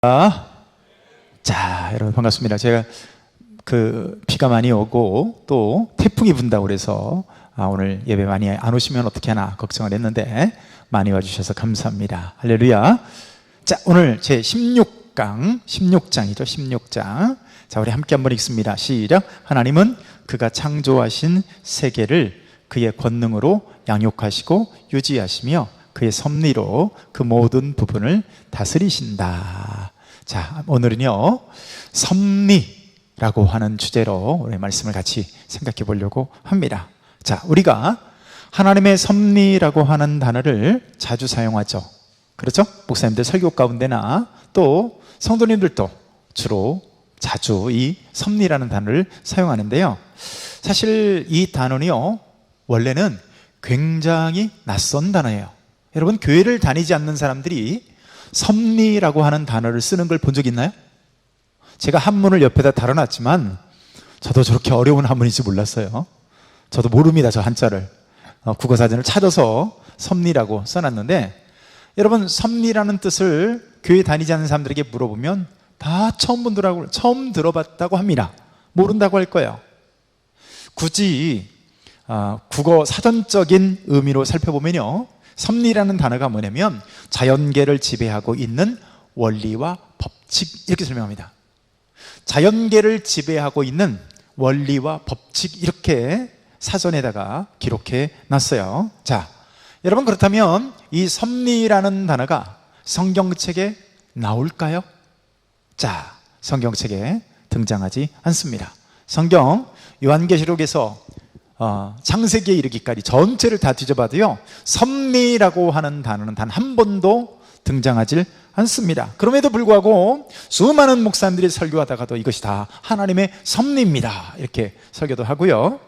자, 여러분 반갑습니다. 제가 비가 많이 오고 또 태풍이 분다고 그래서 오늘 예배 많이 안 오시면 어떻게 하나 걱정을 했는데 많이 와주셔서 감사합니다. 할렐루야. 자, 오늘 제 16장이죠. 16장. 자, 우리 함께 한번 읽습니다. 시작. 하나님은 그가 창조하신 세계를 그의 권능으로 양육하시고 유지하시며 그의 섭리로 그 모든 부분을 다스리신다. 자, 오늘은요 섭리라고 하는 주제로 오늘 말씀을 같이 생각해 보려고 합니다. 자, 우리가 하나님의 섭리라고 하는 단어를 자주 사용하죠. 그렇죠? 목사님들 설교 가운데나 또 성도님들도 주로 자주 이 섭리라는 단어를 사용하는데요, 사실 이 단어는요 원래는 굉장히 낯선 단어예요. 여러분, 교회를 다니지 않는 사람들이 섭리라고 하는 단어를 쓰는 걸 본 적 있나요? 제가 한문을 옆에다 달아놨지만 저도 저렇게 어려운 한문인지 몰랐어요. 저도 모릅니다. 저 한자를 국어사전을 찾아서 섭리라고 써놨는데, 여러분, 섭리라는 뜻을 교회 다니지 않는 사람들에게 물어보면 다 처음 들어봤다고 합니다. 모른다고 할 거예요. 굳이 국어 사전적인 의미로 살펴보면요, 섭리라는 단어가 뭐냐면 자연계를 지배하고 있는 원리와 법칙, 이렇게 설명합니다. 자연계를 지배하고 있는 원리와 법칙, 이렇게 사전에다가 기록해 놨어요. 자, 여러분, 그렇다면 이 섭리라는 단어가 성경책에 나올까요? 자, 성경책에 등장하지 않습니다. 성경 요한계시록에서 창세기에 이르기까지 전체를 다 뒤져봐도요 섭리라고 하는 단어는 단 한 번도 등장하지 않습니다. 그럼에도 불구하고 수많은 목사님들이 설교하다가도 이것이 다 하나님의 섭리입니다 이렇게 설교도 하고요,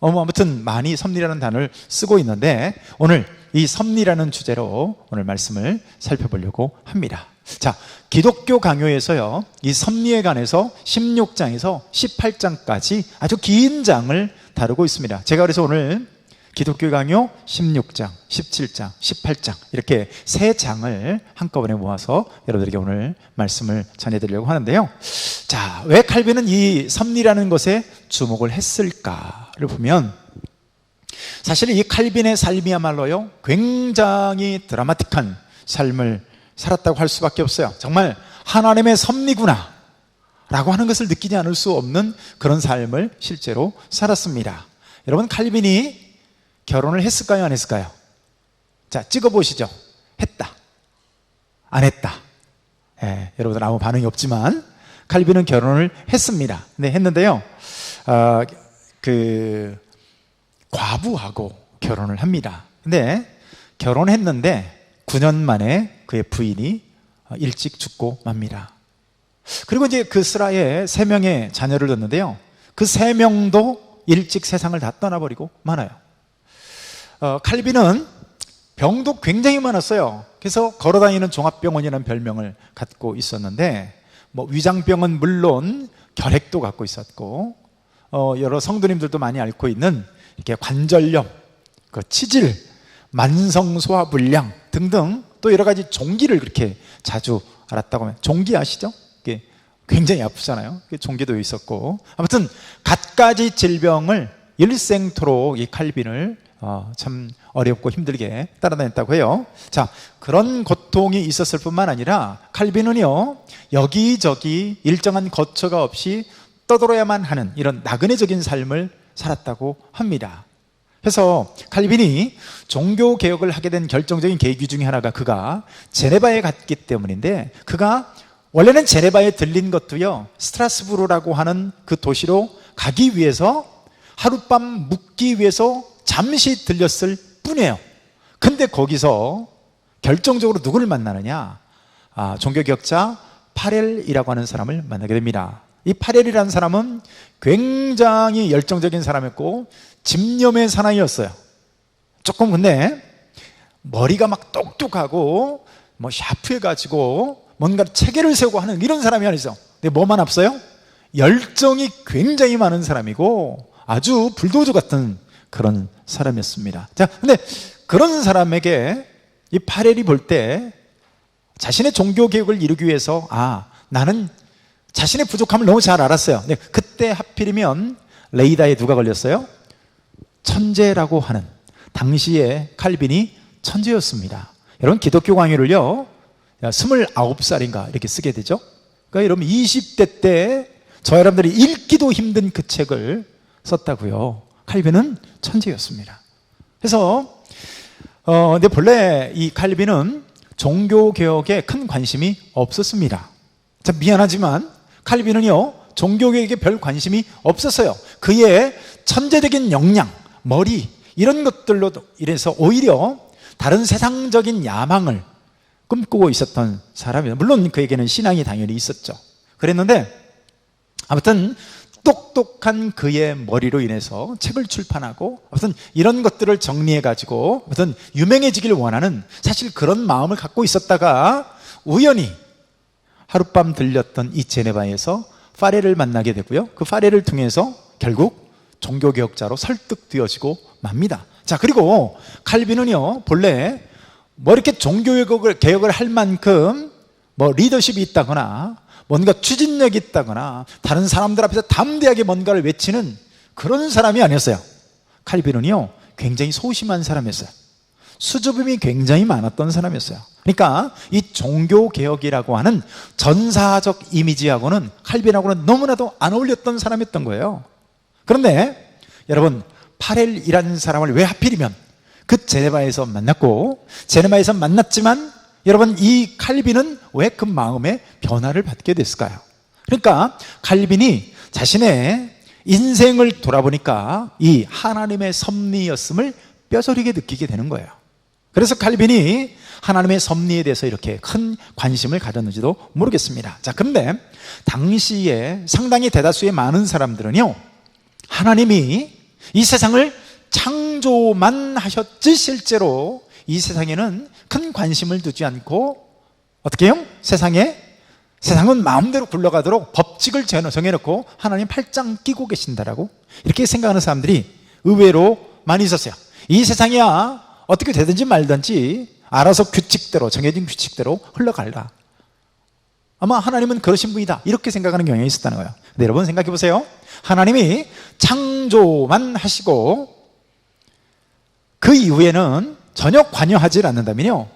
아무튼 많이 섭리라는 단어를 쓰고 있는데, 오늘 이 섭리라는 주제로 오늘 말씀을 살펴보려고 합니다. 자, 기독교 강요에서요 이 섭리에 관해서 16장에서 18장까지 아주 긴 장을 다루고 있습니다. 제가 그래서 오늘 기독교 강요 16장, 17장, 18장 이렇게 세 장을 한꺼번에 모아서 여러분들에게 오늘 말씀을 전해드리려고 하는데요, 자, 왜 칼빈은 이 섭리라는 것에 주목을 했을까를 보면, 사실 이 칼빈의 삶이야말로요 굉장히 드라마틱한 삶을 살았다고 할 수밖에 없어요. 정말 하나님의 섭리구나 라고 하는 것을 느끼지 않을 수 없는 그런 삶을 실제로 살았습니다. 여러분, 칼빈이 결혼을 했을까요, 안 했을까요? 자, 찍어보시죠. 했다, 안 했다? 여러분들 아무 반응이 없지만 칼빈은 결혼을 했습니다. 네, 했는데요 과부하고 결혼을 합니다. 근데 결혼했는데 9년 만에 그의 부인이 일찍 죽고 맙니다. 그리고 이제 그 스라에 3명의 자녀를 뒀는데요, 그 3명도 일찍 세상을 다 떠나버리고 많아요. 칼빈은 병도 굉장히 많았어요. 그래서 걸어다니는 종합병원이라는 별명을 갖고 있었는데, 위장병은 물론 결핵도 갖고 있었고, 여러 성도님들도 많이 앓고 있는 이렇게 관절염, 치질, 만성소화불량 등등 또 여러 가지 종기를 그렇게 자주 앓았다고 하면, 종기 아시죠? 굉장히 아프잖아요. 종기도 있었고, 아무튼 갖가지 질병을 일생토록 이 칼빈을 참 어렵고 힘들게 따라다녔다고 해요. 자, 그런 고통이 있었을 뿐만 아니라 칼빈은요 여기저기 일정한 거처가 없이 떠돌아야만 하는 이런 나그네적인 삶을 살았다고 합니다. 그래서 칼빈이 종교개혁을 하게 된 결정적인 계기 중에 하나가 그가 제네바에 갔기 때문인데, 그가 원래는 제네바에 들린 것도요 스트라스부르라고 하는 그 도시로 가기 위해서 하룻밤 묵기 위해서 잠시 들렸을 뿐이에요. 근데 거기서 결정적으로 누구를 만나느냐, 종교개혁자 파렐이라고 하는 사람을 만나게 됩니다. 이 파렐이라는 사람은 굉장히 열정적인 사람이었고 집념의 사나이였어요. 조금 근데 머리가 막 똑똑하고 샤프해가지고 뭔가 체계를 세우고 하는 이런 사람이 아니죠. 근데 뭐만 앞서요? 열정이 굉장히 많은 사람이고 아주 불도저 같은 그런 사람이었습니다. 자, 근데 그런 사람에게 이 파렐이 볼 때 자신의 종교개혁을 이루기 위해서 나는 자신의 부족함을 너무 잘 알았어요. 근데 그때 하필이면 레이다에 누가 걸렸어요? 천재라고 하는, 당시에 칼빈이 천재였습니다. 여러분, 기독교 강의를요 29살인가 이렇게 쓰게 되죠. 그러니까 여러분 20대 때 저 여러분들이 읽기도 힘든 그 책을 썼다고요. 칼빈은 천재였습니다. 그래서 근데 본래 이 칼빈은 종교개혁에 큰 관심이 없었습니다. 참 미안하지만 칼빈은요 종교개혁에 별 관심이 없었어요. 그의 천재적인 역량, 머리 이런 것들로 인해서 오히려 다른 세상적인 야망을 꿈꾸고 있었던 사람이에요. 물론 그에게는 신앙이 당연히 있었죠. 그랬는데 아무튼 똑똑한 그의 머리로 인해서 책을 출판하고 아무튼 이런 것들을 정리해가지고 아무튼 유명해지길 원하는, 사실 그런 마음을 갖고 있었다가 우연히 하룻밤 들렸던 이 제네바에서 파레를 만나게 되고요. 그 파레를 통해서 결국 종교개혁자로 설득되어지고 맙니다. 자, 그리고 칼빈은요 본래 이렇게 종교개혁을 할 만큼 리더십이 있다거나 뭔가 추진력이 있다거나 다른 사람들 앞에서 담대하게 뭔가를 외치는 그런 사람이 아니었어요. 칼빈은요 굉장히 소심한 사람이었어요. 수줍음이 굉장히 많았던 사람이었어요. 그러니까 이 종교개혁이라고 하는 전사적 이미지하고는 칼빈하고는 너무나도 안 어울렸던 사람이었던 거예요. 그런데 여러분, 파렐이라는 사람을 왜 하필이면 그 제네바에서 만났고, 제네바에서 만났지만 여러분 이 칼빈은 왜 그 마음의 변화를 받게 됐을까요? 그러니까 칼빈이 자신의 인생을 돌아보니까 이 하나님의 섭리였음을 뼈저리게 느끼게 되는 거예요. 그래서 칼빈이 하나님의 섭리에 대해서 이렇게 큰 관심을 가졌는지도 모르겠습니다. 자, 그런데 당시에 상당히 대다수의 많은 사람들은요 하나님이 이 세상을 창조만 하셨지 실제로 이 세상에는 큰 관심을 두지 않고 어떻게 해요? 세상은 마음대로 굴러가도록 법칙을 정해놓고 하나님 팔짱 끼고 계신다라고 이렇게 생각하는 사람들이 의외로 많이 있었어요. 이 세상이야 어떻게 되든지 말든지 알아서 규칙대로, 정해진 규칙대로 흘러갈라. 아마 하나님은 그러신 분이다 이렇게 생각하는 경향이 있었다는 거예요. 근데 여러분 생각해 보세요. 하나님이 창조만 하시고 그 이후에는 전혀 관여하지 않는다면요,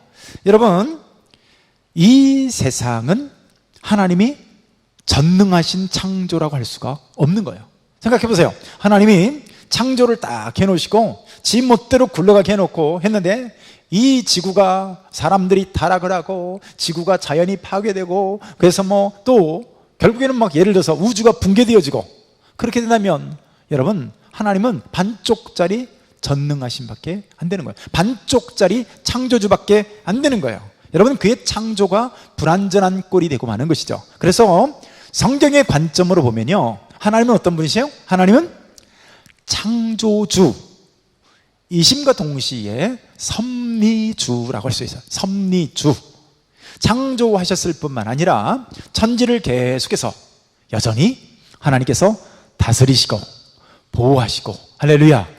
여러분 이 세상은 하나님이 전능하신 창조라고 할 수가 없는 거예요. 생각해 보세요. 하나님이 창조를 딱 해놓으시고 지 멋대로 굴러가게 해놓고 했는데 이 지구가 사람들이 타락을 하고 지구가 자연이 파괴되고 그래서 또 결국에는 예를 들어서 우주가 붕괴되어지고 그렇게 된다면 여러분 하나님은 반쪽짜리 전능하신 밖에 안 되는 거예요. 반쪽짜리 창조주밖에 안 되는 거예요. 여러분 그의 창조가 불완전한 꼴이 되고 마는 것이죠. 그래서 성경의 관점으로 보면요, 하나님은 어떤 분이세요? 하나님은 창조주 이심과 동시에 섭리주라고 할 수 있어요. 섭리주. 창조하셨을 뿐만 아니라 천지를 계속해서 여전히 하나님께서 다스리시고 보호하시고, 할렐루야,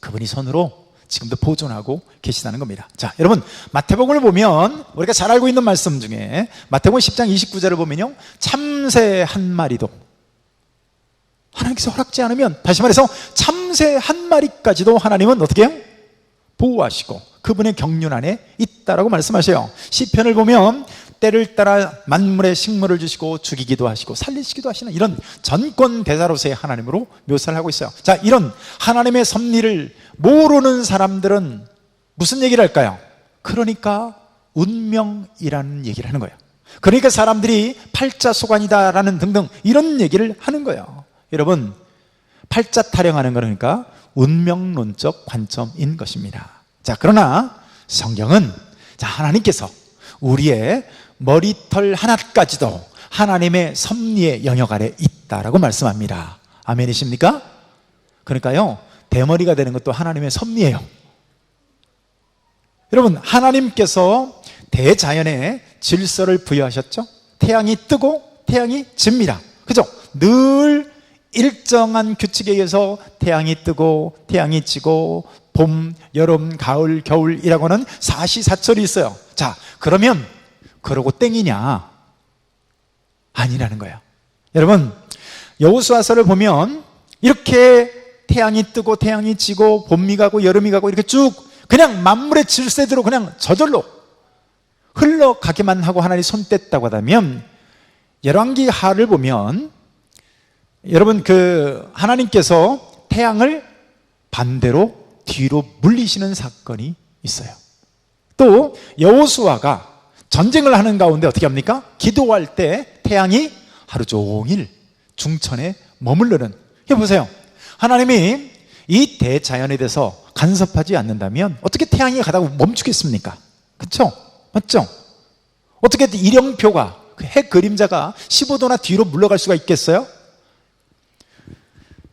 그분이 손으로 지금도 보존하고 계시다는 겁니다. 자, 여러분 마태복음을 보면 우리가 잘 알고 있는 말씀 중에 마태복음 10장 29절을 보면요, 참새 한 마리도 하나님께서 허락지 않으면, 다시 말해서 참새 한 마리까지도 하나님은 어떻게 해요? 보호하시고 그분의 경륜 안에 있다라고 말씀하셔요. 시편을 보면 때를 따라 만물의 식물을 주시고 죽이기도 하시고 살리시기도 하시는 이런 전권 대사로서의 하나님으로 묘사를 하고 있어요. 자, 이런 하나님의 섭리를 모르는 사람들은 무슨 얘기를 할까요? 그러니까 운명이라는 얘기를 하는 거예요. 그러니까 사람들이 팔자소관이다라는 등등 이런 얘기를 하는 거예요. 여러분, 팔자 타령하는 거니까 운명론적 관점인 것입니다. 자, 그러나 성경은 하나님께서 우리의 머리털 하나까지도 하나님의 섭리의 영역 아래 있다라고 말씀합니다. 아멘이십니까? 그러니까요, 대머리가 되는 것도 하나님의 섭리예요. 여러분, 하나님께서 대자연에 질서를 부여하셨죠? 태양이 뜨고 태양이 집니다. 그죠? 늘 일정한 규칙에 의해서 태양이 뜨고 태양이 지고 봄, 여름, 가을, 겨울이라고는 사시사철이 있어요. 자, 그러면 그러고 땡이냐? 아니라는 거예요. 여러분, 여호수아서를 보면 이렇게 태양이 뜨고 태양이 지고 봄이 가고 여름이 가고 이렇게 쭉 그냥 만물의 질서대로 그냥 저절로 흘러가기만 하고 하나님이 손 뗐다고 하다면, 열왕기 하를 보면 여러분 하나님께서 태양을 반대로 뒤로 물리시는 사건이 있어요. 또 여호수아가 전쟁을 하는 가운데 어떻게 합니까? 기도할 때 태양이 하루 종일 중천에 머무르는. 이거 보세요. 하나님이 이 대자연에 대해서 간섭하지 않는다면 어떻게 태양이 가다가 멈추겠습니까? 그렇죠? 맞죠? 어떻게 일형표가, 해 그림자가 15도나 뒤로 물러갈 수가 있겠어요?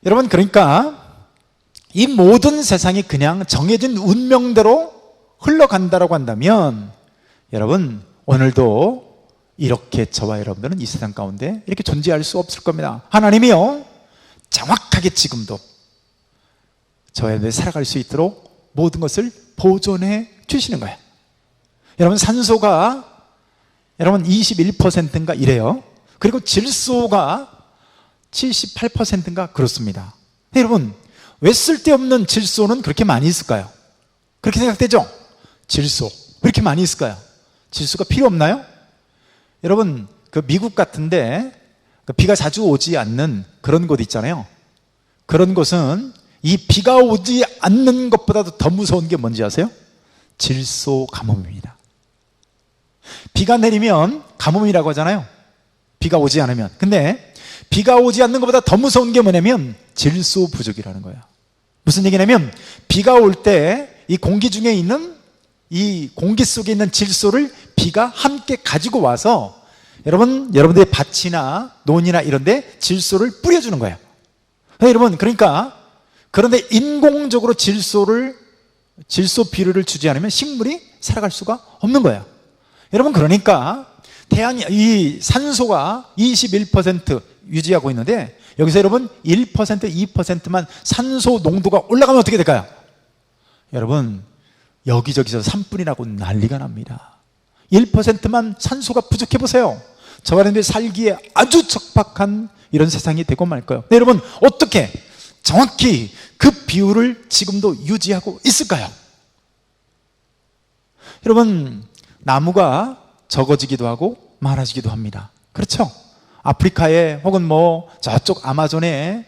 여러분, 그러니까 이 모든 세상이 그냥 정해진 운명대로 흘러간다라고 한다면, 여러분, 오늘도 이렇게 저와 여러분들은 이 세상 가운데 이렇게 존재할 수 없을 겁니다. 하나님이요, 정확하게 지금도 저와 여러분들이 살아갈 수 있도록 모든 것을 보존해 주시는 거예요. 여러분, 산소가 여러분 21%인가 이래요. 그리고 질소가 78%인가 그렇습니다. 여러분, 왜 쓸데없는 질소는 그렇게 많이 있을까요? 그렇게 생각되죠? 질소 왜 이렇게 많이 있을까요? 질소가 필요 없나요? 여러분, 미국 같은데 비가 자주 오지 않는 그런 곳 있잖아요. 그런 곳은 이 비가 오지 않는 것보다도 더 무서운 게 뭔지 아세요? 질소 가뭄입니다. 비가 내리면 가뭄이라고 하잖아요. 비가 오지 않으면. 근데 비가 오지 않는 것보다 더 무서운 게 뭐냐면 질소 부족이라는 거예요. 무슨 얘기냐면, 비가 올 때 이 공기 중에 있는, 이 공기 속에 있는 질소를 비가 함께 가지고 와서 여러분들의 밭이나 논이나 이런 데 질소를 뿌려주는 거예요. 여러분, 그러니까 그런데 인공적으로 질소 비료를 주지 않으면 식물이 살아갈 수가 없는 거예요. 여러분, 그러니까 이 산소가 21% 유지하고 있는데, 여기서 여러분 1%, 2%만 산소 농도가 올라가면 어떻게 될까요? 여러분, 여기저기서 산불이 나고 난리가 납니다. 1%만 산소가 부족해 보세요. 저와 여러분들이 살기에 아주 적박한 이런 세상이 되고 말까요? 네, 여러분, 어떻게 정확히 그 비율을 지금도 유지하고 있을까요? 여러분, 나무가 적어지기도 하고 많아지기도 합니다. 그렇죠? 아프리카에 혹은 저쪽 아마존에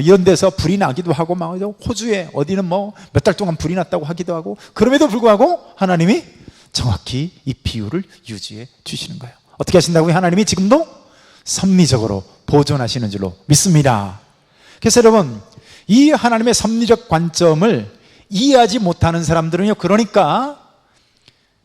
이런 데서 불이 나기도 하고, 막 호주에 어디는 몇 달 동안 불이 났다고 하기도 하고, 그럼에도 불구하고 하나님이 정확히 이 비율을 유지해 주시는 거예요. 어떻게 하신다고요? 하나님이 지금도 섭리적으로 보존하시는 줄로 믿습니다. 그래서 여러분, 이 하나님의 섭리적 관점을 이해하지 못하는 사람들은요, 그러니까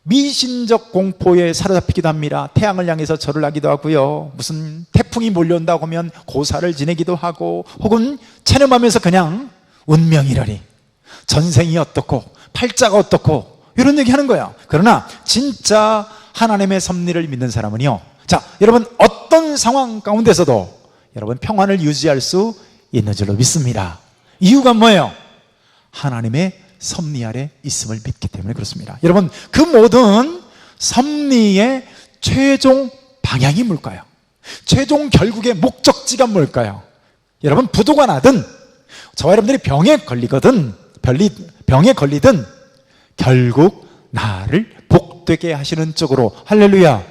미신적 공포에 사로잡히기도 합니다. 태양을 향해서 절을 하기도 하고요, 무슨 태풍이 몰려온다고 하면 고사를 지내기도 하고, 혹은 체념하면서 그냥 운명이라니, 전생이 어떻고 팔자가 어떻고 이런 얘기 하는 거야. 그러나 진짜 하나님의 섭리를 믿는 사람은요, 자, 여러분, 어떤 상황 가운데서도 여러분 평안을 유지할 수 있는 줄로 믿습니다. 이유가 뭐예요? 하나님의 섭리 아래 있음을 믿기 때문에 그렇습니다. 여러분, 그 모든 섭리의 최종 방향이 뭘까요? 최종 결국의 목적지가 뭘까요? 여러분, 부도가 나든 저와 여러분들이 병에 걸리든 결국 나를 복되게 하시는 쪽으로, 할렐루야,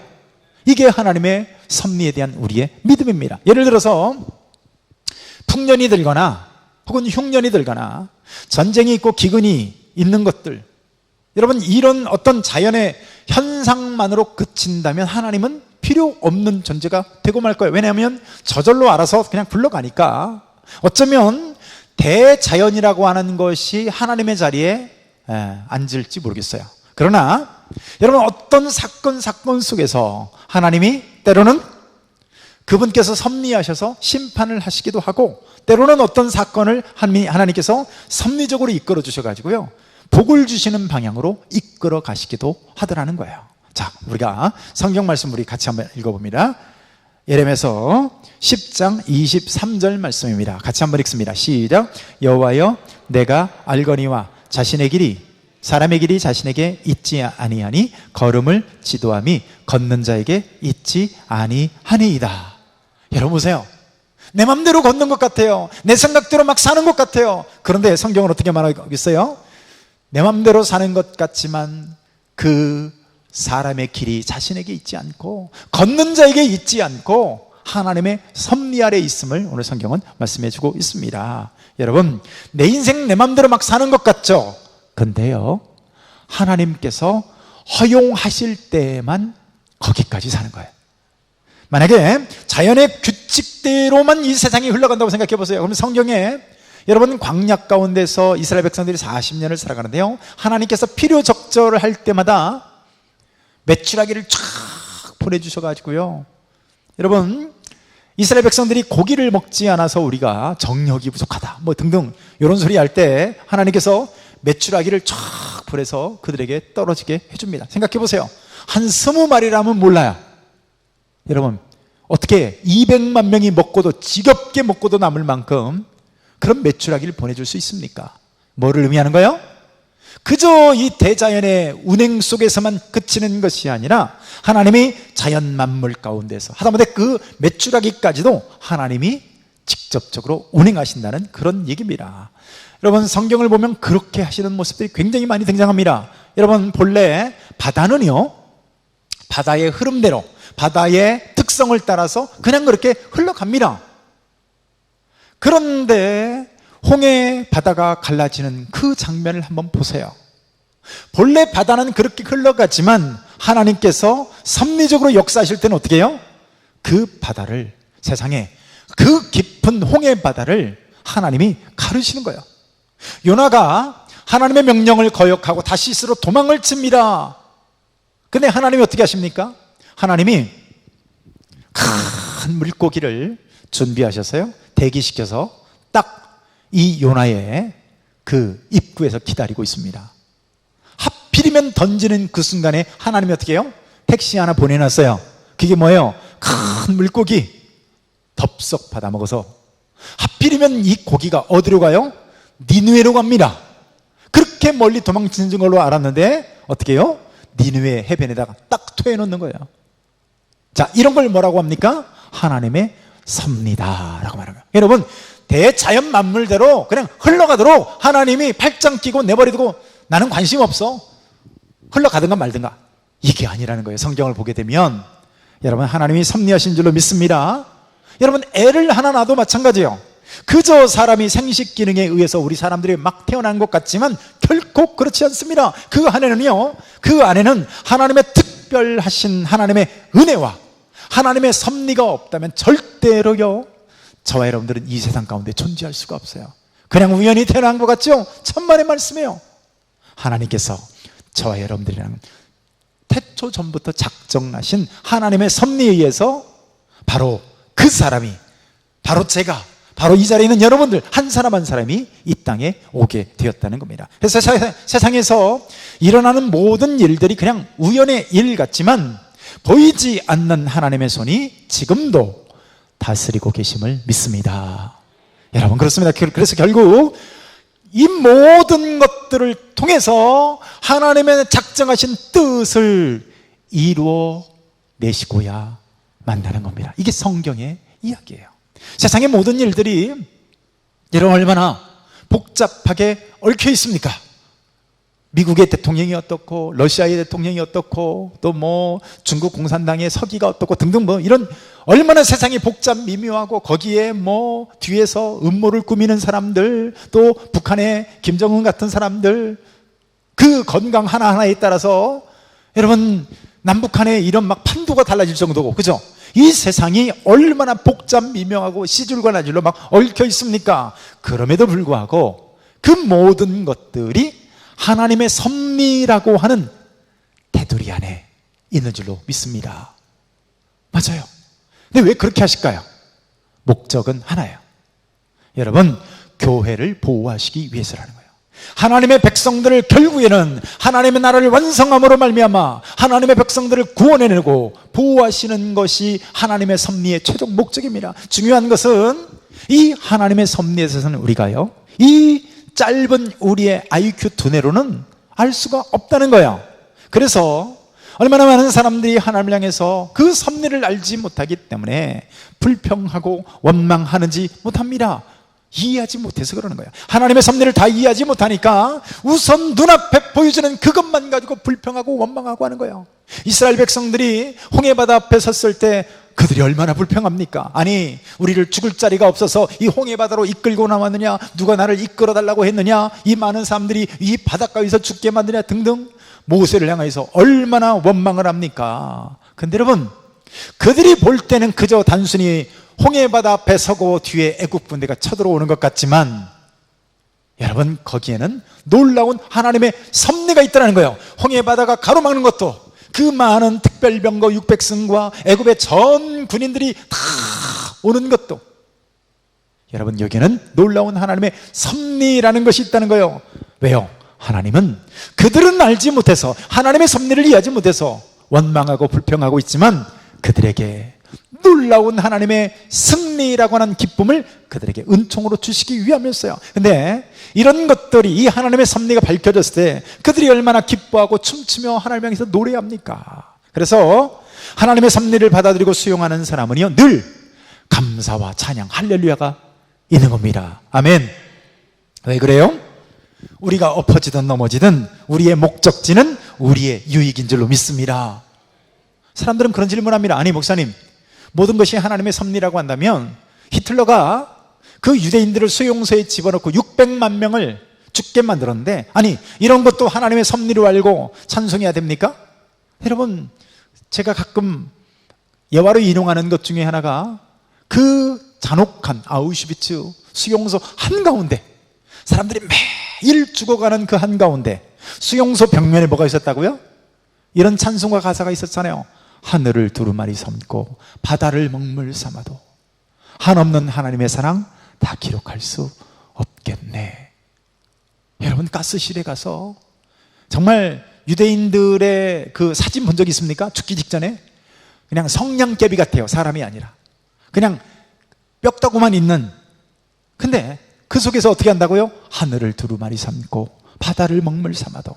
이게 하나님의 섭리에 대한 우리의 믿음입니다. 예를 들어서 풍년이 들거나 혹은 흉년이 들거나 전쟁이 있고 기근이 있는 것들, 여러분, 이런 어떤 자연의 현상만으로 그친다면 하나님은 필요 없는 존재가 되고 말 거예요. 왜냐하면 저절로 알아서 그냥 굴러가니까. 어쩌면 대자연이라고 하는 것이 하나님의 자리에 앉을지 모르겠어요. 그러나 여러분, 어떤 사건 속에서 하나님이 때로는 그분께서 섭리하셔서 심판을 하시기도 하고, 때로는 어떤 사건을 하나님께서 섭리적으로 이끌어 주셔가지고요, 복을 주시는 방향으로 이끌어 가시기도 하더라는 거예요. 자, 우리가 성경 말씀 우리 같이 한번 읽어봅니다. 예레미야서 10장 23절 말씀입니다. 같이 한번 읽습니다. 시작. 여호와여, 내가 알거니와 자신의 길이 사람의 길이 자신에게 있지 아니하니 걸음을 지도함이 걷는 자에게 있지 아니하니이다. 여러분 보세요. 내 맘대로 걷는 것 같아요. 내 생각대로 막 사는 것 같아요. 그런데 성경은 어떻게 말하고 있어요? 내 맘대로 사는 것 같지만 그 사람의 길이 자신에게 있지 않고 걷는 자에게 있지 않고 하나님의 섭리 아래 있음을 오늘 성경은 말씀해 주고 있습니다. 여러분, 내 인생 내 맘대로 막 사는 것 같죠? 근데요, 하나님께서 허용하실 때만 거기까지 사는 거예요. 만약에 자연의 규칙대로만 이 세상이 흘러간다고 생각해 보세요. 그럼 성경에 여러분 광야 가운데서 이스라엘 백성들이 40년을 살아가는데요, 하나님께서 필요 적절을 할 때마다 메추라기를 쫙 보내주셔가지고요, 여러분 이스라엘 백성들이 고기를 먹지 않아서 우리가 정력이 부족하다 뭐 등등 이런 소리 할 때 하나님께서 메추라기를 쫙 보내서 그들에게 떨어지게 해줍니다. 생각해 보세요. 한 20마리라면 몰라요. 여러분, 어떻게 200만 명이 먹고도 지겹게 먹고도 남을 만큼 그런 메추라기를 보내줄 수 있습니까? 뭐를 의미하는 거예요? 그저 이 대자연의 운행 속에서만 그치는 것이 아니라 하나님이 자연 만물 가운데서 하다못해 그 메추라기까지도 하나님이 직접적으로 운행하신다는 그런 얘기입니다. 여러분, 성경을 보면 그렇게 하시는 모습들이 굉장히 많이 등장합니다. 여러분, 본래 바다는요, 바다의 흐름대로 바다의 특성을 따라서 그냥 그렇게 흘러갑니다. 그런데 홍해 바다가 갈라지는 그 장면을 한번 보세요. 본래 바다는 그렇게 흘러가지만 하나님께서 섭리적으로 역사하실 때는 어떻게 해요? 그 바다를, 세상에 그 깊은 홍해 바다를 하나님이 가르시는 거예요. 요나가 하나님의 명령을 거역하고 다시스로 도망을 칩니다. 근데 하나님이 어떻게 하십니까? 하나님이 큰 물고기를 준비하셔서요, 대기시켜서 딱 이 요나의 그 입구에서 기다리고 있습니다. 하필이면 던지는 그 순간에 하나님이 어떻게 해요? 택시 하나 보내놨어요. 그게 뭐예요? 큰 물고기 덥석 받아먹어서 하필이면 이 고기가 어디로 가요? 니느웨로 갑니다. 그렇게 멀리 도망치는 걸로 알았는데 어떻게 해요? 니느웨 해변에다가 딱 토해놓는 거예요. 자, 이런 걸 뭐라고 합니까? 하나님의 섭리다라고 말합니다. 여러분, 대자연 만물대로 그냥 흘러가도록 하나님이 팔짱 끼고 내버려두고 나는 관심 없어, 흘러가든가 말든가, 이게 아니라는 거예요. 성경을 보게 되면 여러분, 하나님이 섭리하신 줄로 믿습니다. 여러분, 애를 하나 낳아도 마찬가지예요. 그저 사람이 생식 기능에 의해서 우리 사람들이 막 태어난 것 같지만 결코 그렇지 않습니다. 그 안에는요, 그 안에는 하나님의 특별하신 하나님의 은혜와 하나님의 섭리가 없다면 절대로요, 저와 여러분들은 이 세상 가운데 존재할 수가 없어요. 그냥 우연히 태어난 것 같죠? 천만의 말씀이에요. 하나님께서 저와 여러분들이랑 태초 전부터 작정하신 하나님의 섭리에 의해서 바로 그 사람이, 바로 제가, 바로 이 자리에 있는 여러분들 한 사람 한 사람이 이 땅에 오게 되었다는 겁니다. 그래서 세상에서 일어나는 모든 일들이 그냥 우연의 일 같지만 보이지 않는 하나님의 손이 지금도 다스리고 계심을 믿습니다. 여러분, 그렇습니다. 그래서 결국 이 모든 것들을 통해서 하나님의 작정하신 뜻을 이루어 내시고야 만나는 겁니다. 이게 성경의 이야기예요. 세상의 모든 일들이 여러분 얼마나 복잡하게 얽혀 있습니까? 미국의 대통령이 어떻고, 러시아의 대통령이 어떻고, 또 뭐 중국 공산당의 서기가 어떻고 등등 뭐 이런 얼마나 세상이 복잡 미묘하고, 거기에 뭐 뒤에서 음모를 꾸미는 사람들, 또 북한의 김정은 같은 사람들, 그 건강 하나하나에 따라서 여러분 남북한의 이런 막 판도가 달라질 정도고, 그죠? 이 세상이 얼마나 복잡 미묘하고 시줄과 나줄로 막 얽혀 있습니까? 그럼에도 불구하고 그 모든 것들이 하나님의 섭리라고 하는 테두리 안에 있는 줄로 믿습니다. 맞아요. 근데 왜 그렇게 하실까요? 목적은 하나예요. 여러분, 교회를 보호하시기 위해서라는 거예요. 하나님의 백성들을 결국에는 하나님의 나라를 완성함으로 말미암아 하나님의 백성들을 구원해내고 보호하시는 것이 하나님의 섭리의 최종 목적입니다. 중요한 것은 이 하나님의 섭리에 있어서는 우리가요, 이 짧은 우리의 IQ 두뇌로는 알 수가 없다는 거야. 그래서 얼마나 많은 사람들이 하나님을 향해서 그 섭리를 알지 못하기 때문에 불평하고 원망하는지 못합니다. 이해하지 못해서 그러는 거야. 하나님의 섭리를 다 이해하지 못하니까 우선 눈앞에 보여지는 그것만 가지고 불평하고 원망하고 하는 거예요. 이스라엘 백성들이 홍해바다 앞에 섰을 때 그들이 얼마나 불평합니까? 아니, 우리를 죽을 자리가 없어서 이 홍해바다로 이끌고 나왔느냐, 누가 나를 이끌어 달라고 했느냐, 이 많은 사람들이 이 바닷가에서 죽게 만드냐 등등 모세를 향해서 얼마나 원망을 합니까? 근데 여러분, 그들이 볼 때는 그저 단순히 홍해바다 앞에 서고 뒤에 애국 군대가 쳐들어오는 것 같지만 여러분, 거기에는 놀라운 하나님의 섭리가 있다는 거예요. 홍해바다가 가로막는 것도, 그 많은 특별병거 600승과 애굽의 전 군인들이 다 오는 것도, 여러분, 여기에는 놀라운 하나님의 섭리라는 것이 있다는 거예요. 왜요? 하나님은 그들은 알지 못해서, 하나님의 섭리를 이해하지 못해서 원망하고 불평하고 있지만 그들에게 놀라운 하나님의 승리라고 하는 기쁨을 그들에게 은총으로 주시기 위함이었어요. 근데 이런 것들이, 이 하나님의 섭리가 밝혀졌을 때 그들이 얼마나 기뻐하고 춤추며 하나님 향해서 노래합니까? 그래서 하나님의 섭리를 받아들이고 수용하는 사람은요, 늘 감사와 찬양, 할렐루야가 있는 겁니다. 아멘. 왜 그래요? 우리가 엎어지든 넘어지든 우리의 목적지는 우리의 유익인 줄로 믿습니다. 사람들은 그런 질문합니다. 아니, 목사님, 모든 것이 하나님의 섭리라고 한다면 히틀러가 그 유대인들을 수용소에 집어넣고 600만 명을 죽게 만들었는데, 아니, 이런 것도 하나님의 섭리로 알고 찬송해야 됩니까? 여러분, 제가 가끔 예화로 인용하는 것 중에 하나가 그 잔혹한 아우슈비츠 수용소 한가운데 사람들이 매일 죽어가는 그 한가운데 수용소 벽면에 뭐가 있었다고요? 이런 찬송과 가사가 있었잖아요. 하늘을 두루마리 삼고 바다를 먹물 삼아도 한없는 하나님의 사랑 다 기록할 수 없겠네. 여러분, 가스실에 가서 정말 유대인들의 그 사진 본 적 있습니까? 죽기 직전에 그냥 성냥개비 같아요. 사람이 아니라 그냥 뼈다구만 있는. 근데 그 속에서 어떻게 한다고요? 하늘을 두루마리 삼고 바다를 먹물 삼아도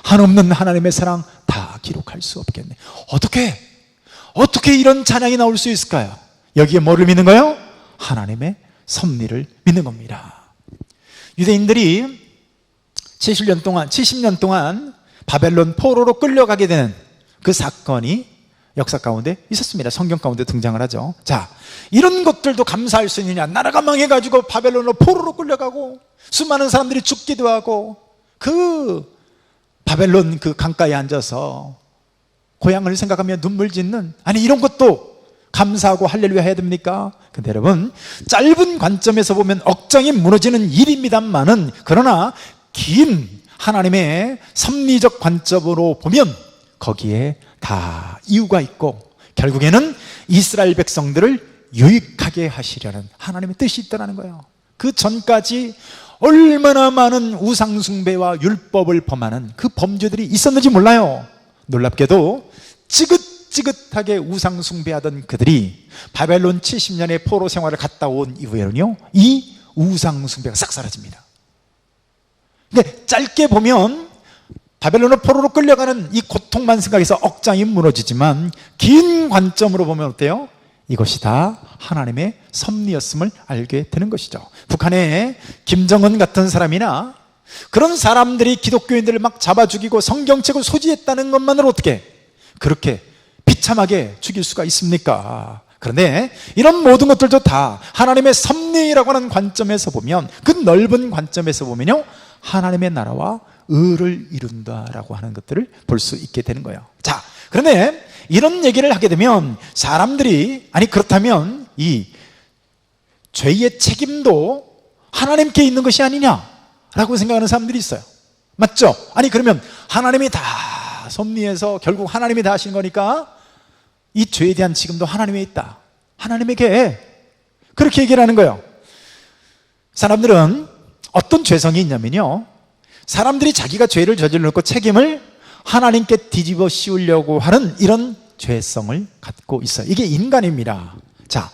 한없는 하나님의 사랑 다 기록할 수 없겠네. 어떻게 이런 찬양이 나올 수 있을까요? 여기에 뭐를 믿는 거예요? 하나님의 섭리를 믿는 겁니다. 유대인들이 70년 동안 바벨론 포로로 끌려가게 되는 그 사건이 역사 가운데 있었습니다. 성경 가운데 등장을 하죠. 자, 이런 것들도 감사할 수 있느냐? 나라가 망해가지고 바벨론으로 포로로 끌려가고 수많은 사람들이 죽기도 하고 그 바벨론 그 강가에 앉아서 고향을 생각하며 눈물 짓는, 아니, 이런 것도 감사하고 할렐루야 해야 됩니까? 근데 여러분, 짧은 관점에서 보면 억장이 무너지는 일입니다만은, 그러나 긴 하나님의 섭리적 관점으로 보면 거기에 다 이유가 있고 결국에는 이스라엘 백성들을 유익하게 하시려는 하나님의 뜻이 있다는 거예요. 그 전까지 얼마나 많은 우상숭배와 율법을 범하는 그 범죄들이 있었는지 몰라요. 놀랍게도 지긋지긋하게 우상숭배하던 그들이 바벨론 70년의 포로 생활을 갔다 온 이후에는요, 이 우상숭배가 싹 사라집니다. 근데 짧게 보면 바벨론으로 포로로 끌려가는 이 고통만 생각해서 억장이 무너지지만 긴 관점으로 보면 어때요? 이것이 다 하나님의 섭리였음을 알게 되는 것이죠. 북한에 김정은 같은 사람이나 그런 사람들이 기독교인들을 막 잡아 죽이고 성경책을 소지했다는 것만으로 어떻게 그렇게 비참하게 죽일 수가 있습니까? 그런데 이런 모든 것들도 다 하나님의 섭리라고 하는 관점에서 보면, 그 넓은 관점에서 보면요, 하나님의 나라와 의를 이룬다라고 하는 것들을 볼 수 있게 되는 거예요. 자, 그런데 이런 얘기를 하게 되면 사람들이, 아니, 그렇다면 이 죄의 책임도 하나님께 있는 것이 아니냐라고 생각하는 사람들이 있어요. 맞죠? 아니, 그러면 하나님이 다 섭리해서 결국 하나님이 다 하신 거니까 이 죄에 대한 책임도 하나님에 있다, 하나님에게, 그렇게 얘기를 하는 거예요. 사람들은 어떤 죄성이 있냐면요, 사람들이 자기가 죄를 저질렀고 책임을 하나님께 뒤집어 씌우려고 하는 이런 죄성을 갖고 있어요. 이게 인간입니다. 자,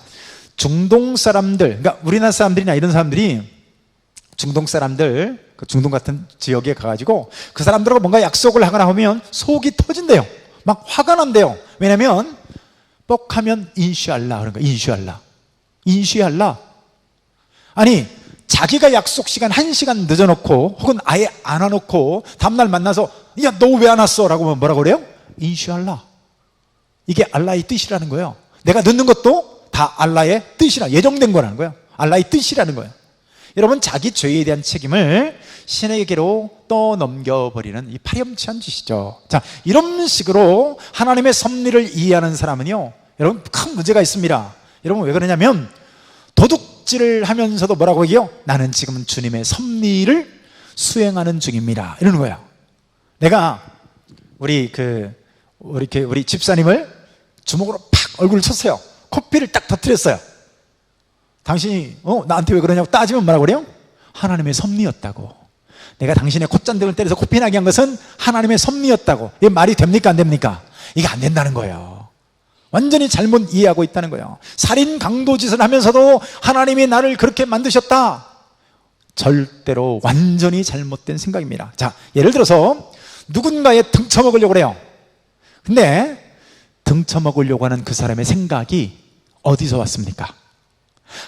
중동 사람들, 그러니까 우리나라 사람들이나 이런 사람들이, 중동 사람들 그 중동 같은 지역에 가가지고 그 사람들하고 뭔가 약속을 하거나 하면 속이 터진대요. 막 화가 난대요. 왜냐면 뻑하면 인슈알라 그런 거야. 인슈알라. 아니 자기가 약속 시간 1시간 늦어놓고 혹은 아예 안 와놓고 다음날 만나서 야 너 왜 안 왔어? 라고 하면 뭐라고 그래요? 인슈알라. 이게 알라의 뜻이라는 거예요. 내가 늦는 것도 다 알라의 뜻이라 예정된 거라는 거예요. 알라의 뜻이라는 거예요. 여러분 자기 죄에 대한 책임을 신에게로 떠넘겨버리는 이 파렴치한 짓이죠. 자, 이런 식으로 하나님의 섭리를 이해하는 사람은요 여러분 큰 문제가 있습니다. 여러분 왜 그러냐면 도둑질을 하면서도 뭐라고 해요? 나는 지금 주님의 섭리를 수행하는 중입니다 이러는 거예요. 내가 우리 집사님을 주먹으로 팍 얼굴을 쳤어요. 코피를 딱 터뜨렸어요. 당신이 나한테 왜 그러냐고 따지면 뭐라고 그래요? 하나님의 섭리였다고. 내가 당신의 콧잔등을 때려서 코피 나게 한 것은 하나님의 섭리였다고. 이게 말이 됩니까 안 됩니까? 이게 안 된다는 거예요. 완전히 잘못 이해하고 있다는 거예요. 살인 강도짓을 하면서도 하나님이 나를 그렇게 만드셨다. 절대로 완전히 잘못된 생각입니다. 자, 예를 들어서 누군가의 등쳐먹으려고 그래요. 근데 등쳐먹으려고 하는 그 사람의 생각이 어디서 왔습니까?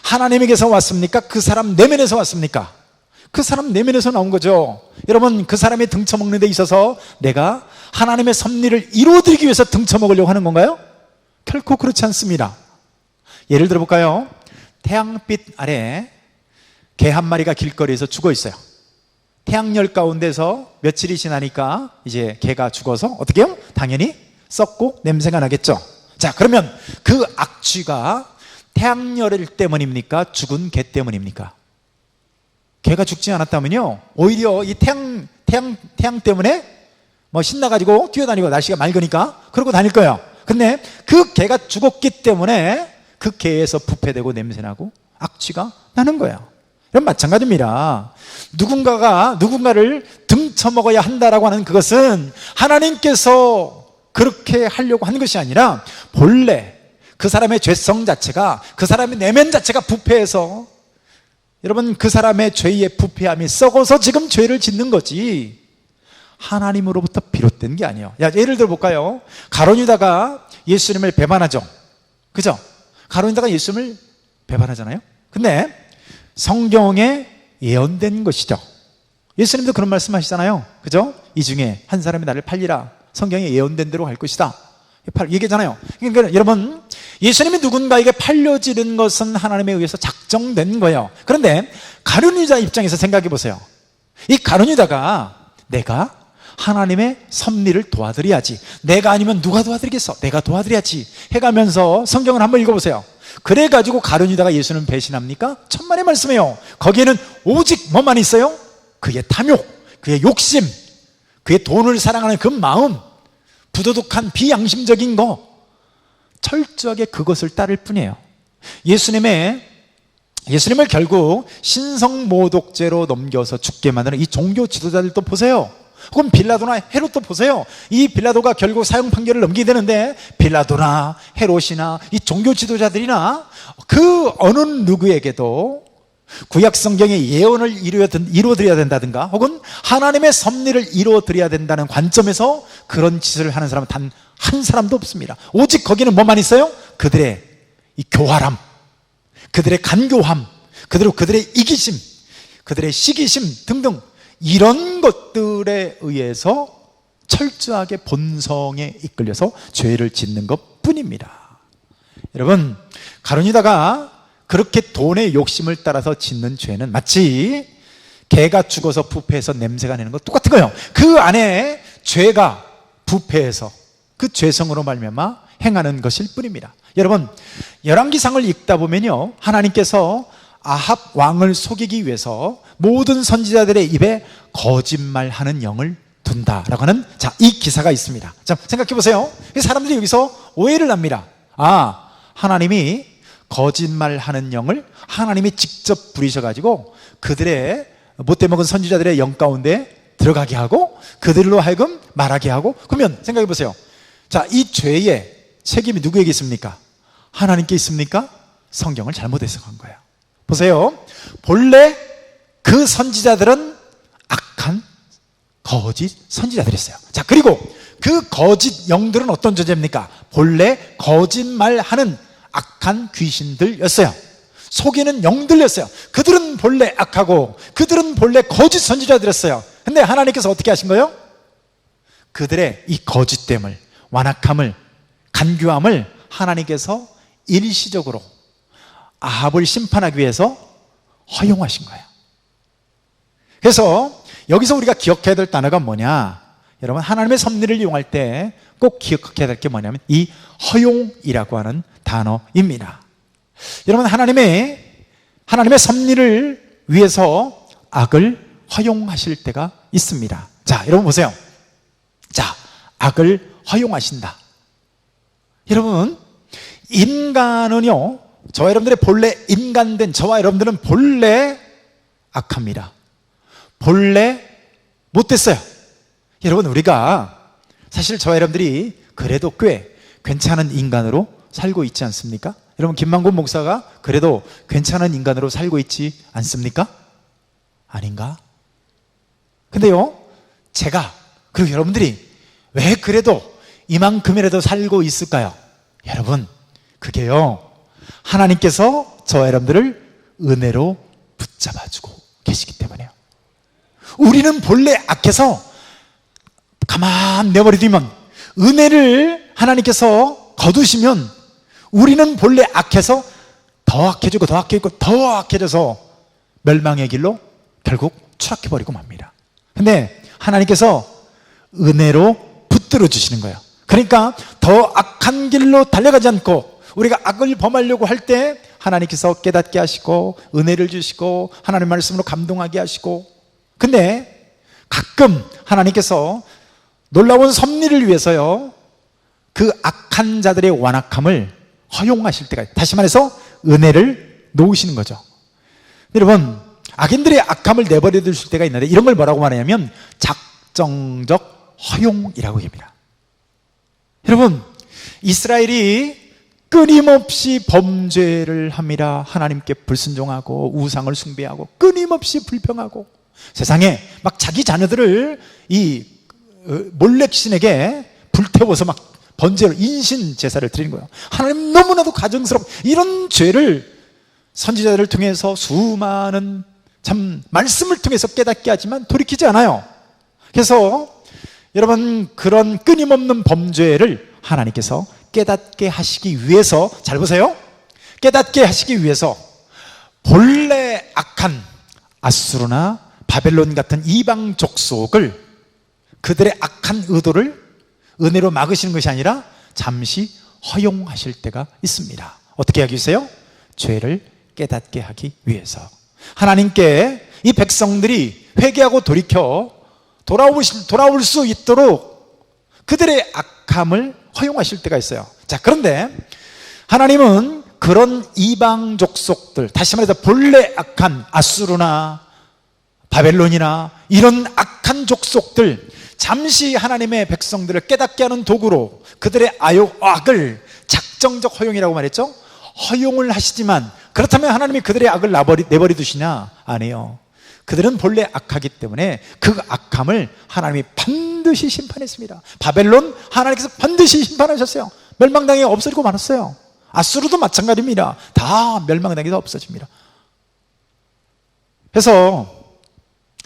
하나님에게서 왔습니까? 그 사람 내면에서 왔습니까? 그 사람 내면에서 나온 거죠. 여러분 그 사람이 등쳐먹는 데 있어서 내가 하나님의 섭리를 이루어드리기 위해서 등쳐먹으려고 하는 건가요? 결코 그렇지 않습니다. 예를 들어 볼까요? 태양빛 아래 개 한 마리가 길거리에서 죽어 있어요. 태양열 가운데서 며칠이 지나니까 이제 개가 죽어서 어떻게 해요? 당연히 썩고 냄새가 나겠죠. 자, 그러면 그 악취가 태양열 때문입니까? 죽은 개 때문입니까? 개가 죽지 않았다면요 오히려 이 태양 때문에 뭐 신나가지고 뛰어다니고 날씨가 맑으니까 그러고 다닐 거예요. 근데 그 개가 죽었기 때문에 그 개에서 부패되고 냄새나고 악취가 나는 거예요. 이런 마찬가지입니다. 누군가를 등쳐먹어야 한다라고 하는 그것은 하나님께서 그렇게 하려고 하는 것이 아니라 본래 그 사람의 죄성 자체가, 그 사람의 내면 자체가 부패해서, 여러분 그 사람의 죄의 부패함이 썩어서 지금 죄를 짓는 거지 하나님으로부터 비롯된 게 아니에요. 예를 들어 볼까요? 가룟 유다가 예수님을 배반하죠. 그죠? 가룟 유다가 예수님을 배반하잖아요. 근데 성경에 예언된 것이죠. 예수님도 그런 말씀 하시잖아요. 그죠? 이 중에 한 사람이 나를 팔리라. 성경에 예언된 대로 할 것이다 얘기잖아요. 그러니까 여러분 예수님이 누군가에게 팔려지는 것은 하나님에 의해서 작정된 거예요. 그런데 가룟 유다 입장에서 생각해 보세요. 이 가룟 유다가 내가 하나님의 섭리를 도와드려야지, 내가 아니면 누가 도와드리겠어, 내가 도와드려야지 해가면서 성경을 한번 읽어보세요. 그래가지고 가룟 유다가 예수님 배신합니까? 천만의 말씀이에요. 거기에는 오직 뭐만 있어요? 그의 탐욕, 그의 욕심, 그의 돈을 사랑하는 그 마음, 부도덕한 비양심적인 거, 철저하게 그것을 따를 뿐이에요. 예수님을 결국 신성모독죄로 넘겨서 죽게 만드는 이 종교 지도자들도 보세요. 혹은 빌라도나 헤롯도 보세요. 이 빌라도가 결국 사형 판결을 넘기게 되는데 빌라도나 헤롯이나 이 종교 지도자들이나 그 어느 누구에게도 구약 성경의 예언을 이루어드려야 된다든가 혹은 하나님의 섭리를 이루어드려야 된다는 관점에서 그런 짓을 하는 사람은 단 한 사람도 없습니다. 오직 거기는 뭐만 있어요? 그들의 이 교활함, 그들의 간교함, 그들의 이기심, 그들의 시기심 등등 이런 것들에 의해서 철저하게 본성에 이끌려서 죄를 짓는 것 뿐입니다. 여러분 가룟 유다가 그렇게 돈의 욕심을 따라서 짓는 죄는 마치 개가 죽어서 부패해서 냄새가 나는 것 똑같은 거예요. 그 안에 죄가 부패해서 그 죄성으로 말미암아 행하는 것일 뿐입니다. 여러분 열왕기상을 읽다 보면요 하나님께서 아합 왕을 속이기 위해서 모든 선지자들의 입에 거짓말하는 영을 둔다라고 하는 이 기사가 있습니다. 자, 생각해 보세요. 사람들이 여기서 오해를 합니다. 하나님이 거짓말하는 영을 하나님이 직접 부리셔가지고 그들의 못돼 먹은 선지자들의 영 가운데 들어가게 하고 그들로 하여금 말하게 하고, 그러면 생각해 보세요. 이 죄의 책임이 누구에게 있습니까? 하나님께 있습니까? 성경을 잘못 해석한 거예요. 보세요. 본래 그 선지자들은 거짓 선지자들이었어요. 자, 그리고 그 거짓 영들은 어떤 존재입니까? 본래 거짓말하는 악한 귀신들이었어요. 속이는 영들이었어요. 그들은 본래 악하고 그들은 본래 거짓 선지자들이었어요. 근데 하나님께서 어떻게 하신 거예요? 그들의 이 거짓됨을, 완악함을, 간교함을 하나님께서 일시적으로 아합을 심판하기 위해서 허용하신 거예요. 그래서 여기서 우리가 기억해야 될 단어가 뭐냐? 여러분, 하나님의 섭리를 이용할 때 꼭 기억해야 될 게 뭐냐면 이 허용이라고 하는 단어입니다. 여러분, 하나님의 섭리를 위해서 악을 허용하실 때가 있습니다. 자, 여러분 보세요. 자, 악을 허용하신다. 여러분, 인간은요, 저와 여러분들의 본래 인간된 저와 여러분들은 본래 악합니다. 본래 못됐어요. 여러분, 우리가 사실 저와 여러분들이 그래도 꽤 괜찮은 인간으로 살고 있지 않습니까? 여러분, 김만곤 목사가 그래도 괜찮은 인간으로 살고 있지 않습니까? 아닌가? 근데요, 제가 그리고 여러분들이 왜 그래도 이만큼이라도 살고 있을까요? 여러분, 그게요, 하나님께서 저와 여러분들을 은혜로 붙잡아주고 계시기 때문에요. 우리는 본래 악해서 가만 내버려두면, 은혜를 하나님께서 거두시면 우리는 본래 악해서 더 악해지고 더 악해지고 더 악해져서 멸망의 길로 결국 추락해버리고 맙니다. 근데 하나님께서 은혜로 붙들어 주시는 거예요. 그러니까 더 악한 길로 달려가지 않고 우리가 악을 범하려고 할 때 하나님께서 깨닫게 하시고 은혜를 주시고 하나님 말씀으로 감동하게 하시고, 근데 가끔 하나님께서 놀라운 섭리를 위해서요, 그 악한 자들의 완악함을 허용하실 때가, 다시 말해서 은혜를 놓으시는 거죠. 여러분, 악인들의 악함을 내버려 두실 때가 있는데 이런 걸 뭐라고 말하냐면 작정적 허용이라고 합니다. 여러분, 이스라엘이 끊임없이 범죄를 합니다. 하나님께 불순종하고 우상을 숭배하고 끊임없이 불평하고 세상에 막 자기 자녀들을 이 몰렉신에게 불태워서 막 번제로 인신 제사를 드리는 거예요. 하나님, 너무나도 가증스럽고 이런 죄를 선지자들을 통해서 수많은 참 말씀을 통해서 깨닫게 하지만 돌이키지 않아요. 그래서 여러분, 그런 끊임없는 범죄를 하나님께서 깨닫게 하시기 위해서, 잘 보세요, 깨닫게 하시기 위해서 본래 악한 아수르나 바벨론 같은 이방 족속을, 그들의 악한 의도를 은혜로 막으시는 것이 아니라 잠시 허용하실 때가 있습니다. 어떻게 하기 위해서요? 죄를 깨닫게 하기 위해서. 하나님께 이 백성들이 회개하고 돌이켜 돌아올 수 있도록 그들의 악함을 허용하실 때가 있어요. 자, 그런데 하나님은 그런 이방 족속들, 다시 말해서 본래 악한 아수르나 바벨론이나 이런 악한 족속들, 잠시 하나님의 백성들을 깨닫게 하는 도구로 그들의 악을 작정적 허용이라고 말했죠. 허용을 하시지만, 그렇다면 하나님이 그들의 악을 내버려 두시냐? 아니에요. 그들은 본래 악하기 때문에 그 악함을 하나님이 반드시 심판했습니다. 바벨론 하나님께서 반드시 심판하셨어요. 멸망당해 없어지고 말았어요. 아수르도 마찬가지입니다. 다 멸망당해서 없어집니다. 그래서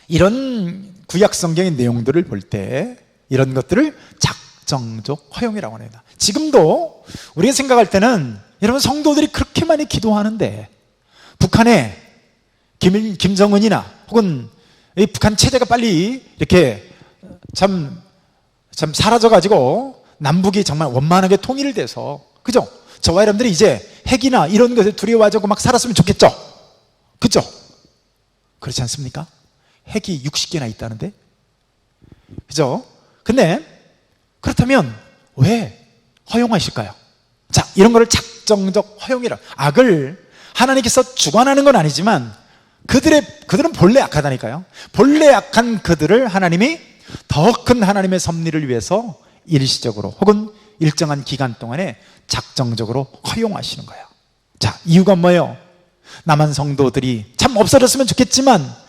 이런 구약 성경의 내용들을 볼 때 이런 것들을 작정적 허용이라고 합니다. 지금도 우리가 생각할 때는, 여러분, 성도들이 그렇게 많이 기도하는데 북한에 김정은이나 혹은 이 북한 체제가 빨리 이렇게 참 사라져가지고 남북이 정말 원만하게 통일돼서, 그죠? 저와 여러분들이 이제 핵이나 이런 것을 두려워하고 막 살았으면 좋겠죠? 그죠? 그렇지 않습니까? 핵이 60개나 있다는데? 그죠? 근데 그렇다면 왜 허용하실까요? 자, 이런 거를 작정적 허용이라, 악을 하나님께서 주관하는 건 아니지만 그들은 본래 악하다니까요. 본래 악한 그들을 하나님이 더 큰 하나님의 섭리를 위해서 일시적으로 혹은 일정한 기간 동안에 작정적으로 허용하시는 거예요. 자, 이유가 뭐예요? 남한 성도들이 참 없어졌으면 좋겠지만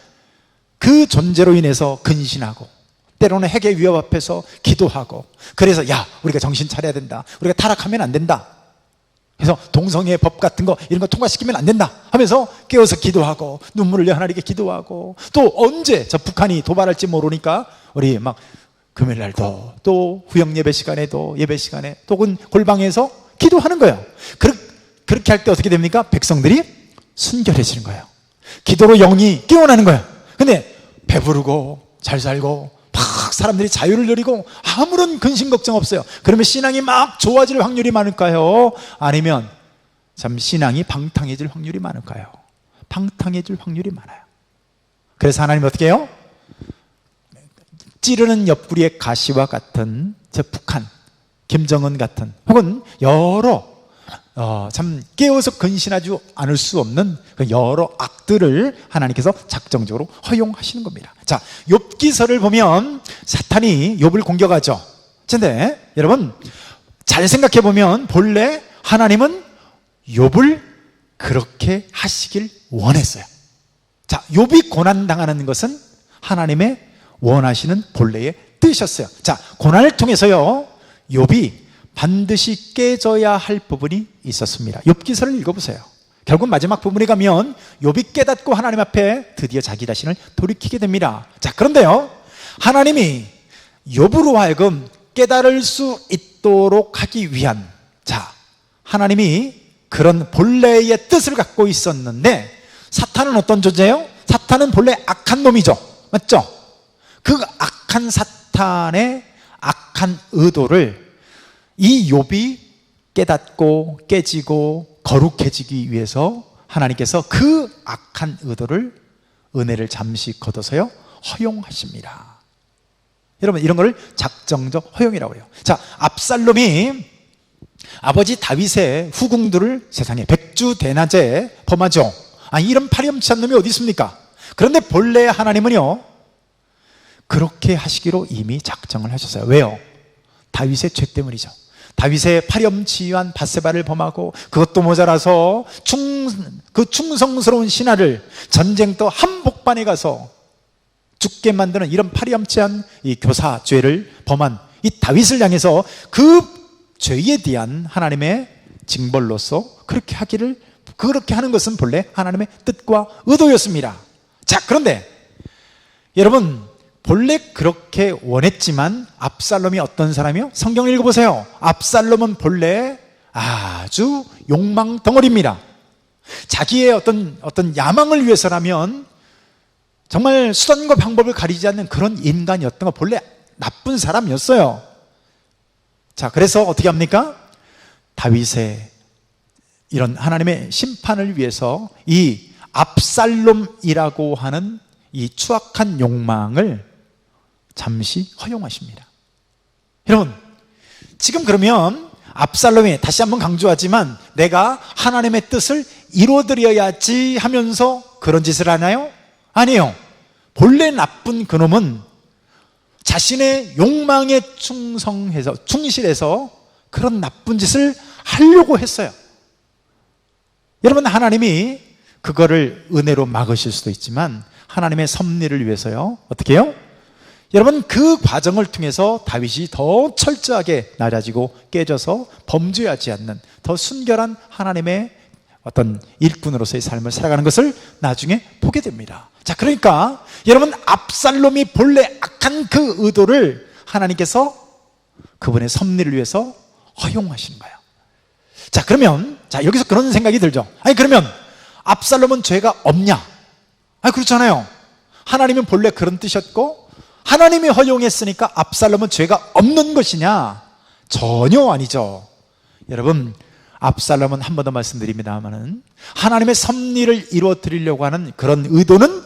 그 존재로 인해서 근신하고 때로는 핵의 위협 앞에서 기도하고, 그래서 야, 우리가 정신 차려야 된다, 우리가 타락하면 안 된다, 그래서 동성애의 법 같은 거 이런 거 통과시키면 안 된다 하면서 깨어서 기도하고, 눈물을 흘려 하나님께 기도하고, 또 언제 저 북한이 도발할지 모르니까 우리 막 금요일 날도 또 후영 예배 시간에도, 예배 시간에 또 혹은 골방에서 기도하는 거예요. 그렇게 할 때 어떻게 됩니까? 백성들이 순결해지는 거예요. 기도로 영이 깨어나는 거예요. 근데 배부르고 잘 살고 막 사람들이 자유를 누리고 아무런 근심 걱정 없어요. 그러면 신앙이 막 좋아질 확률이 많을까요? 아니면 참 신앙이 방탕해질 확률이 많을까요? 방탕해질 확률이 많아요. 그래서 하나님 어떻게 해요? 찌르는 옆구리의 가시와 같은 저 북한, 김정은 같은, 혹은 여러 참 깨어서 근신하지 않을 수 없는 그 여러 악들을 하나님께서 작정적으로 허용하시는 겁니다. 자, 욥기서를 보면 사탄이 욥을 공격하죠. 그런데 여러분 잘 생각해 보면 본래 하나님은 욥을 그렇게 하시길 원했어요. 자, 욥이 고난 당하는 것은 하나님의 원하시는 본래의 뜻이었어요. 자, 고난을 통해서요, 욥이 반드시 깨져야 할 부분이 있었습니다. 욥기서를 읽어보세요. 결국 마지막 부분에 가면 욥이 깨닫고 하나님 앞에 드디어 자기 자신을 돌이키게 됩니다. 자, 그런데요, 하나님이 욥으로 하여금 깨달을 수 있도록 하기 위한, 자, 하나님이 그런 본래의 뜻을 갖고 있었는데, 사탄은 어떤 존재예요? 사탄은 본래 악한 놈이죠. 맞죠? 그 악한 사탄의 악한 의도를 이 욥이 깨닫고 깨지고 거룩해지기 위해서 하나님께서 그 악한 의도를, 은혜를 잠시 걷어서요 허용하십니다. 여러분, 이런 걸 작정적 허용이라고 해요. 자, 압살롬이 아버지 다윗의 후궁들을 세상에 백주대낮에 범하죠. 이런 파렴치한 놈이 어디 있습니까? 그런데 본래 하나님은요 그렇게 하시기로 이미 작정을 하셨어요. 왜요? 다윗의 죄 때문이죠. 다윗의 파렴치한 밧세바를 범하고, 그것도 모자라서 그 충성스러운 신하를 전쟁터 한복판에 가서 죽게 만드는 이런 파렴치한 이 교사 죄를 범한 이 다윗을 향해서 그 죄에 대한 하나님의 징벌로서 그렇게 하는 것은 본래 하나님의 뜻과 의도였습니다. 자, 그런데 여러분, 본래 그렇게 원했지만 압살롬이 어떤 사람이요? 성경을 읽어보세요. 압살롬은 본래 아주 욕망 덩어리입니다. 자기의 어떤 야망을 위해서라면 정말 수단과 방법을 가리지 않는 그런 인간이었던 거, 본래 나쁜 사람이었어요. 자, 그래서 어떻게 합니까? 다윗의 이런 하나님의 심판을 위해서 이 압살롬이라고 하는 이 추악한 욕망을 잠시 허용하십니다. 여러분, 지금 그러면 압살롬이, 다시 한번 강조하지만, 내가 하나님의 뜻을 이루어드려야지 하면서 그런 짓을 하나요? 아니에요. 본래 나쁜 그놈은 자신의 욕망에 충실해서 그런 나쁜 짓을 하려고 했어요. 여러분, 하나님이 그거를 은혜로 막으실 수도 있지만 하나님의 섭리를 위해서요 어떻게 해요? 여러분, 그 과정을 통해서 다윗이 더 철저하게 낮아지고 깨져서 범죄하지 않는 더 순결한 하나님의 어떤 일꾼으로서의 삶을 살아가는 것을 나중에 보게 됩니다. 자, 그러니까 여러분, 압살롬이 본래 악한 그 의도를 하나님께서 그분의 섭리를 위해서 허용하시는 거예요. 자, 그러면 여기서 그런 생각이 들죠. 그러면 압살롬은 죄가 없냐? 그렇잖아요. 하나님은 본래 그런 뜻이었고 하나님이 허용했으니까 압살롬은 죄가 없는 것이냐? 전혀 아니죠. 여러분, 압살롬은 한 번 더 말씀드립니다만은 하나님의 섭리를 이루어 드리려고 하는 그런 의도는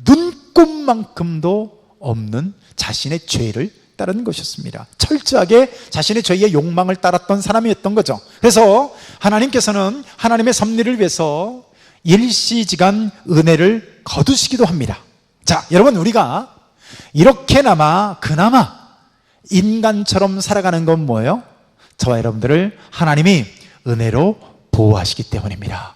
눈꼽만큼도 없는 자신의 죄를 따르는 것이었습니다. 철저하게 자신의 죄의 욕망을 따랐던 사람이었던 거죠. 그래서 하나님께서는 하나님의 섭리를 위해서 일시지간 은혜를 거두시기도 합니다. 자, 여러분, 우리가 이렇게나마 그나마 인간처럼 살아가는 건 뭐예요? 저와 여러분들을 하나님이 은혜로 보호하시기 때문입니다.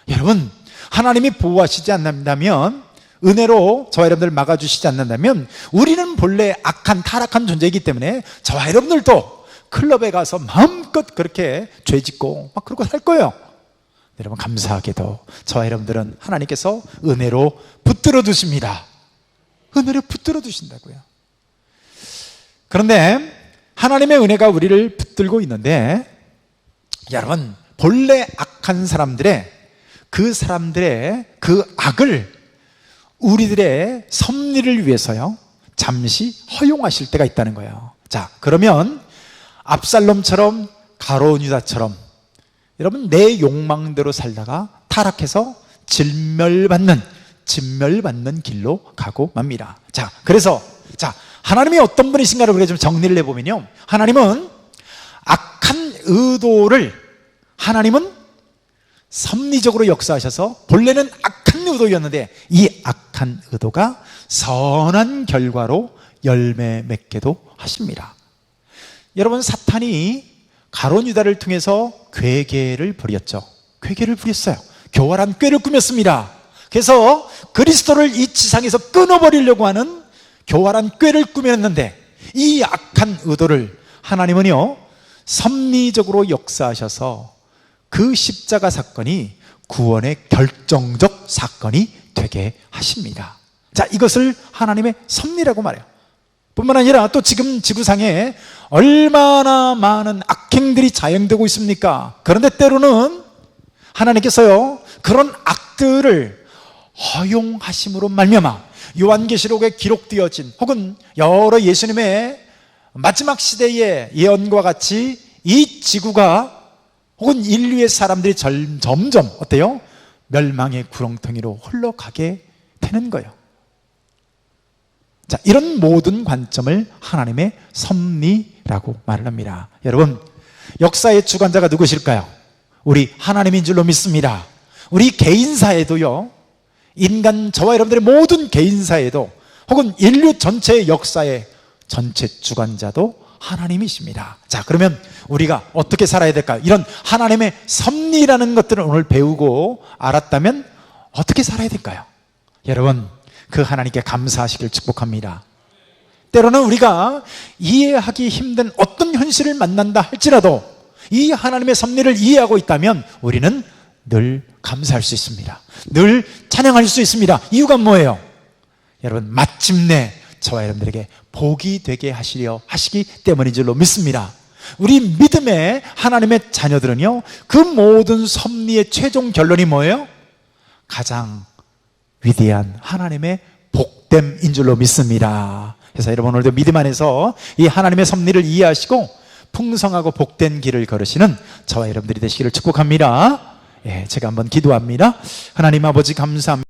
여러분, 하나님이 보호하시지 않는다면 은혜로 저와 여러분들 막아주시지 않는다면 우리는 본래 악한 타락한 존재이기 때문에 저와 여러분들도 클럽에 가서 마음껏 그렇게 죄짓고 막 그러고 살 거예요. 여러분, 감사하게도 저와 여러분들은 하나님께서 은혜로 붙들어 두십니다. 은혜로 붙들어 두신다고요. 그런데 하나님의 은혜가 우리를 붙들고 있는데, 여러분, 본래 악한 사람들의 그 악을 우리들의 섭리를 위해서요 잠시 허용하실 때가 있다는 거예요. 자, 그러면 압살롬처럼 가룟 유다처럼 여러분, 내 욕망대로 살다가 타락해서 진멸받는 길로 가고 맙니다. 자, 그래서 하나님이 어떤 분이신가를 우리가 좀 정리를 해보면요, 하나님은 악한 의도를 하나님은 섭리적으로 역사하셔서 본래는 악한 의도였는데 이 악한 의도가 선한 결과로 열매 맺게도 하십니다. 여러분, 사탄이 가룟 유다를 통해서 괴계를 부렸죠. 괴계를 부렸어요. 교활한 꾀를 꾸몄습니다. 그래서 그리스도를 이 지상에서 끊어버리려고 하는 교활한 꾀를 꾸몄는데 이 악한 의도를 하나님은요 섭리적으로 역사하셔서 그 십자가 사건이 구원의 결정적 사건이 되게 하십니다. 자, 이것을 하나님의 섭리라고 말해요. 뿐만 아니라 또 지금 지구상에 얼마나 많은 악행들이 자행되고 있습니까? 그런데 때로는 하나님께서요 그런 악들을 허용하심으로 말미암아 요한계시록에 기록되어진 혹은 여러 예수님의 마지막 시대의 예언과 같이 이 지구가 혹은 인류의 사람들이 점점 어때요? 멸망의 구렁텅이로 흘러가게 되는 거예요. 자, 이런 모든 관점을 하나님의 섭리라고 말을 합니다. 여러분, 역사의 주관자가 누구실까요? 우리 하나님인 줄로 믿습니다. 우리 개인사에도요, 인간, 저와 여러분들의 모든 개인사에도 혹은 인류 전체의 역사의 전체 주관자도 하나님이십니다. 자, 그러면 우리가 어떻게 살아야 될까요? 이런 하나님의 섭리라는 것들을 오늘 배우고 알았다면 어떻게 살아야 될까요? 여러분, 그 하나님께 감사하시길 축복합니다. 때로는 우리가 이해하기 힘든 어떤 현실을 만난다 할지라도 이 하나님의 섭리를 이해하고 있다면 우리는 늘 감사할 수 있습니다. 늘 찬양할 수 있습니다. 이유가 뭐예요? 여러분, 마침내 저와 여러분들에게 복이 되게 하시기 때문인 줄로 믿습니다. 우리 믿음의 하나님의 자녀들은요 그 모든 섭리의 최종 결론이 뭐예요? 가장 위대한 하나님의 복됨인 줄로 믿습니다. 그래서 여러분, 오늘도 믿음 안에서 이 하나님의 섭리를 이해하시고 풍성하고 복된 길을 걸으시는 저와 여러분들이 되시기를 축복합니다. 제가 한번 기도합니다. 하나님 아버지, 감사합니다.